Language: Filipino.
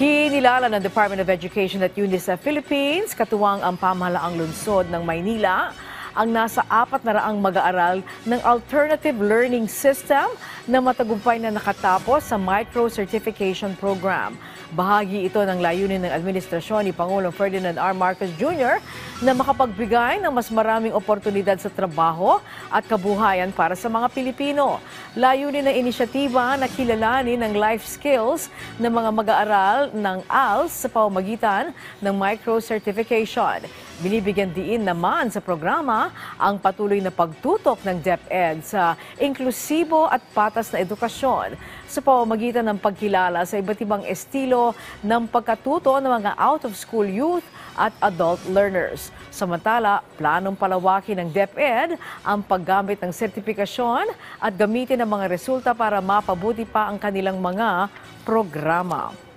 Kinilala ng Department of Education at UNICEF Philippines, katuwang ang pamahalaang lungsod ng Maynila, ang nasa 400 mag-aaral ng Alternative Learning System na matagumpay na nakatapos sa Micro-Certification Program. Bahagi ito ng layunin ng administrasyon ni Pangulong Ferdinand R. Marcos Jr. na makapagbigay ng mas maraming oportunidad sa trabaho at kabuhayan para sa mga Pilipino. Layunin ng inisyatiba na kilalanin ng life skills ng mga mag-aaral ng ALS sa pamamagitan ng micro-certification. Binibigyan diin naman sa programa ang patuloy na pagtutok ng DepEd sa inklusibo at patas na edukasyon sa pamamagitan ng pagkilala sa iba't ibang estilo ng pagkatuto ng mga out-of-school youth at adult learners. Samantala, planong palawakin ng DepEd ang paggamit ng sertipikasyon at gamitin ang mga resulta para mapabuti pa ang kanilang mga programa.